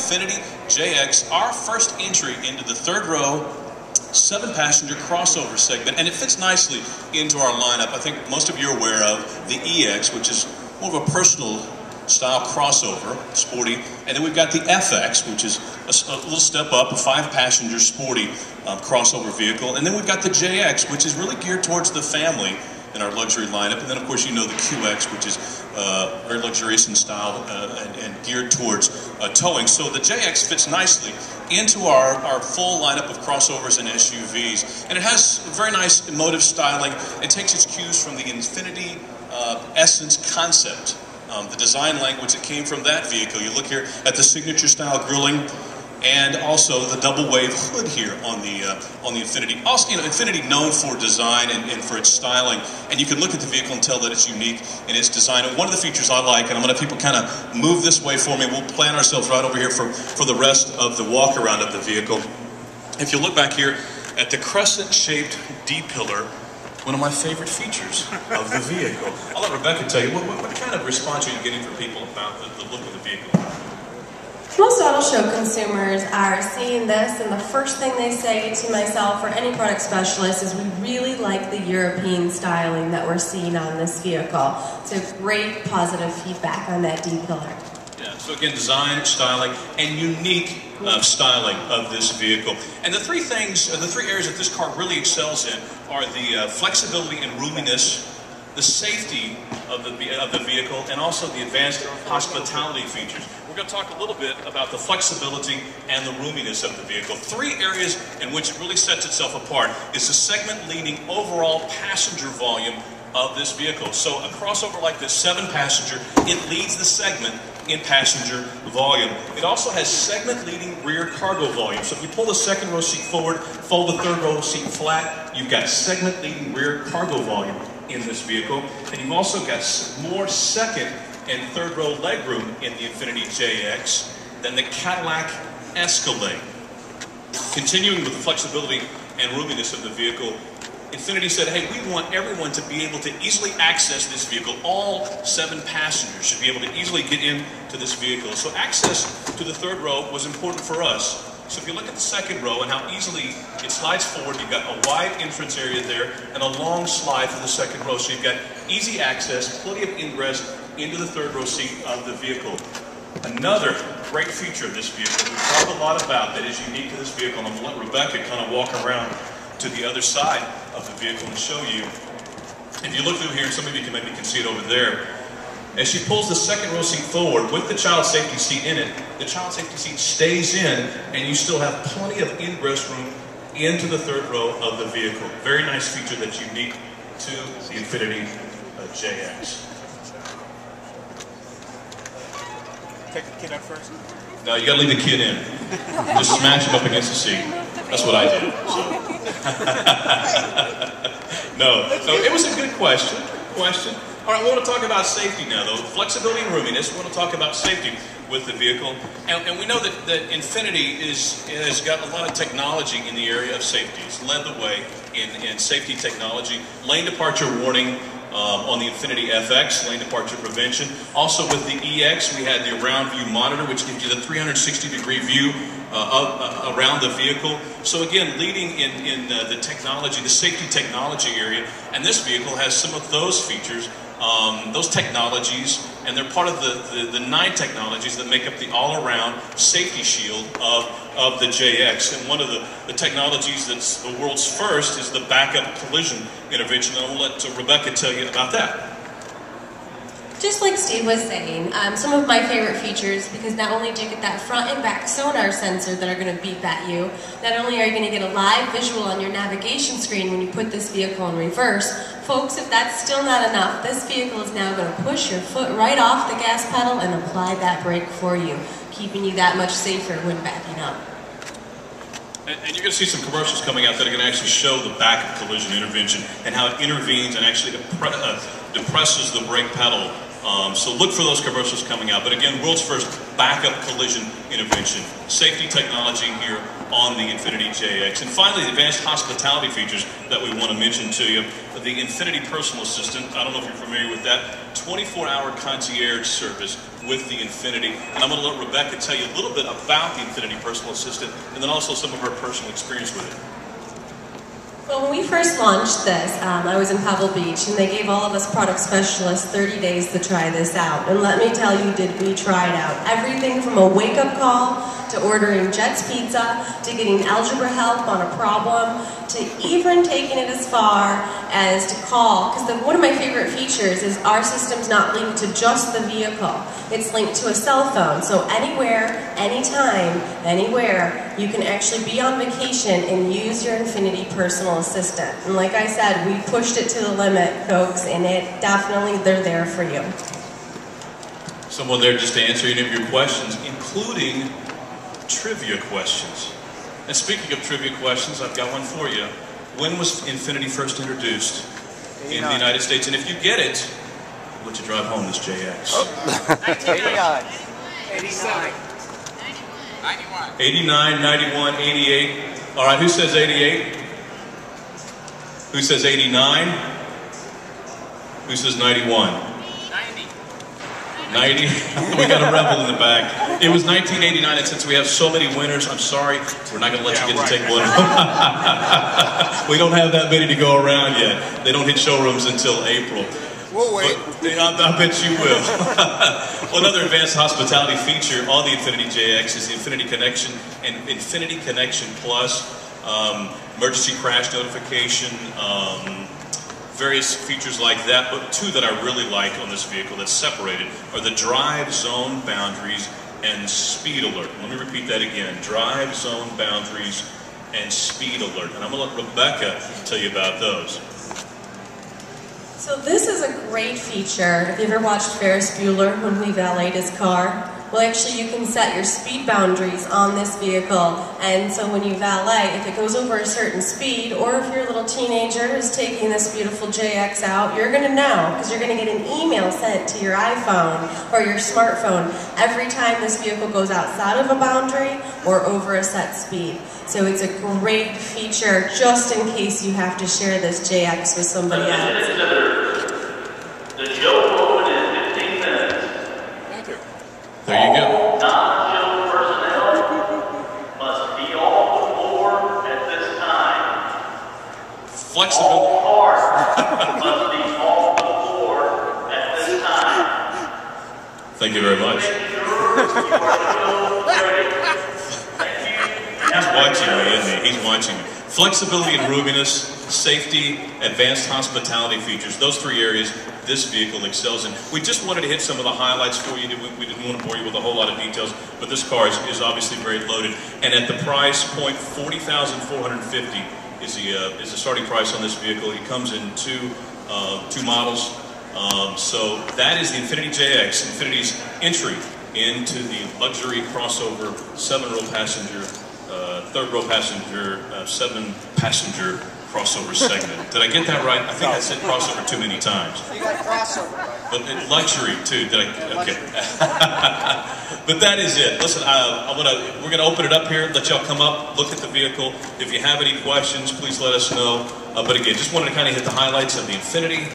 Infiniti JX, our first entry into the third row 7-passenger crossover segment, and it fits nicely into our lineup. I think most of you are aware of the EX, which is more of a personal style crossover, sporty, and then we've got the FX, which is a little step up, a 5-passenger sporty crossover vehicle, and then we've got the JX, which is really geared towards the family in our luxury lineup, and then of course you know the QX, which is very luxurious in style and geared towards towing. So the JX fits nicely into our full lineup of crossovers and SUVs, and it has very nice emotive styling. It takes its cues from the Infiniti Essence concept, the design language that came from that vehicle. You look here at the signature style grilling, and also the double wave hood here on the Infiniti. Also, you know, Infiniti known for design and for its styling, and you can look at the vehicle and tell that it's unique in its design. And one of the features I like, and I'm going to have people kind of move this way for me, we'll plan ourselves right over here for the rest of the walk around of the vehicle. If you look back here at the crescent-shaped D-pillar, one of my favorite features of the vehicle. I'll let Rebecca tell you, what kind of response are you getting from people about the look of the vehicle? Most auto show consumers are seeing this, and the first thing they say to myself or any product specialist is we really like the European styling that we're seeing on this vehicle. It's a great positive feedback on that D-pillar. Yeah, so again, design, styling, and unique styling of this vehicle. And the three things, the three areas that this car really excels in are the flexibility and roominess, the safety of the vehicle, and also the advanced hospitality features. We're going to talk a little bit about the flexibility and the roominess of the vehicle. Three areas in which it really sets itself apart is the segment-leading overall passenger volume of this vehicle. So a crossover like this, 7-passenger, it leads the segment in passenger volume. It also has segment-leading rear cargo volume. So if you pull the second row seat forward, fold the third row seat flat, you've got segment-leading rear cargo volume in this vehicle. And you've also got more second and third row legroom in the Infiniti JX than the Cadillac Escalade. Continuing with the flexibility and roominess of the vehicle, Infiniti said, hey, we want everyone to be able to easily access this vehicle. All 7 passengers should be able to easily get into this vehicle. So access to the third row was important for us. So if you look at the second row and how easily it slides forward, you've got a wide entrance area there and a long slide for the second row. So you've got easy access, plenty of ingress into the third row seat of the vehicle. Another great feature of this vehicle we talk a lot about that is unique to this vehicle, and I'm going to let Rebecca kind of walk around to the other side of the vehicle and show you. If you look through here, and some of you maybe can see it over there, as she pulls the second row seat forward with the child safety seat in it, the child safety seat stays in, and you still have plenty of ingress room into the third row of the vehicle. Very nice feature that's unique to the Infiniti JX. Take the kid out first? No, you gotta leave the kid in. Just smash him up against the seat. That's what I did. So. No, so it was a good question. All right, we want to talk about safety now, though. Flexibility and roominess. We want to talk about safety with the vehicle. And we know that Infiniti has got a lot of technology in the area of safety. It's led the way in safety technology. Lane departure warning on the Infiniti FX, lane departure prevention. Also with the EX, we had the around view monitor, which gives you the 360-degree view around the vehicle. So again, leading in the technology, the safety technology area, and this vehicle has some of those features, those technologies, and they're part of the 9 technologies that make up the all-around safety shield of the JX. And one of the technologies that's the world's first is the backup collision intervention, and I'll let Rebecca tell you about that. Just like Steve was saying, some of my favorite features, because not only do you get that front and back sonar sensor that are going to beep at you, not only are you going to get a live visual on your navigation screen when you put this vehicle in reverse, folks, if that's still not enough, this vehicle is now going to push your foot right off the gas pedal and apply that brake for you, keeping you that much safer when backing up. And you're going to see some commercials coming out that are going to actually show the backup collision intervention and how it intervenes and actually depresses the brake pedal. So look for those commercials coming out. But again, world's first backup collision intervention. Safety technology here on the Infiniti JX. And finally, the advanced hospitality features that we want to mention to you. The Infiniti Personal Assistant, I don't know if you're familiar with that, 24-hour concierge service with the Infiniti. And I'm going to let Rebecca tell you a little bit about the Infiniti Personal Assistant and then also some of her personal experience with it. Well, when we first launched this, I was in Pebble Beach, and they gave all of us product specialists 30 days to try this out. And let me tell you, did we try it out. Everything from a wake-up call, to ordering Jet's Pizza, to getting algebra help on a problem, to even taking it as far as to call. Because one of my favorite features is our system's not linked to just the vehicle. It's linked to a cell phone. So anywhere, anytime, anywhere, you can actually be on vacation and use your Infiniti Personal Assistant. And like I said, we pushed it to the limit, folks, and they're there for you. Someone there just to answer any of your questions, including trivia questions. And speaking of trivia questions, I've got one for you. When was Infiniti first introduced in the United States? And if you get it, we'll let you drive home this JX. Oh. 89. 87. 91. 89, 91, 88. All right, who says 88? Who says 89? Who says 91? 90. We got a rebel in the back. It was 1989, and since we have so many winners, I'm sorry, we're not going to let you get to take one. We don't have that many to go around yet. They don't hit showrooms until April. We'll wait. But I bet you will. Well, another advanced hospitality feature on the Infiniti JX is the Infiniti Connection and Infiniti Connection Plus, emergency crash notification, various features like that, but two that I really like on this vehicle that's separated are the drive zone boundaries and speed alert. Let me repeat that again. Drive zone boundaries and speed alert. And I'm going to let Rebecca tell you about those. So this is a great feature. Have you ever watched Ferris Bueller when we valeted his car? Well, actually, you can set your speed boundaries on this vehicle, and so when you valet, if it goes over a certain speed, or if your little teenager is taking this beautiful JX out, you're going to know, because you're going to get an email sent to your iPhone or your smartphone every time this vehicle goes outside of a boundary or over a set speed. So it's a great feature just in case you have to share this JX with somebody else. The show will open in 15 minutes. There you go. Non-show personnel must be off the floor at this time. Flexible. All cars must be off the floor at this time. Thank you very much. Make sure you are still ready. Thank you. He's watching me, isn't he? He's watching me. Flexibility and roominess, safety, advanced hospitality features. Those three areas this vehicle excels in. We just wanted to hit some of the highlights for you. We didn't want to bore you with a whole lot of details, but this car is obviously very loaded. And at the price point, $40,450 is the starting price on this vehicle. It comes in two models. So that is the Infiniti JX, Infiniti's entry into the luxury crossover 7-row passenger, 3rd-row passenger, 7-passenger crossover segment. Did I get that right? I think I said crossover too many times. You got crossover. But luxury too. Did I? Okay. But that is it. Listen, we're gonna open it up here. Let y'all come up, look at the vehicle. If you have any questions, please let us know. But again, just wanted to kind of hit the highlights of the Infiniti.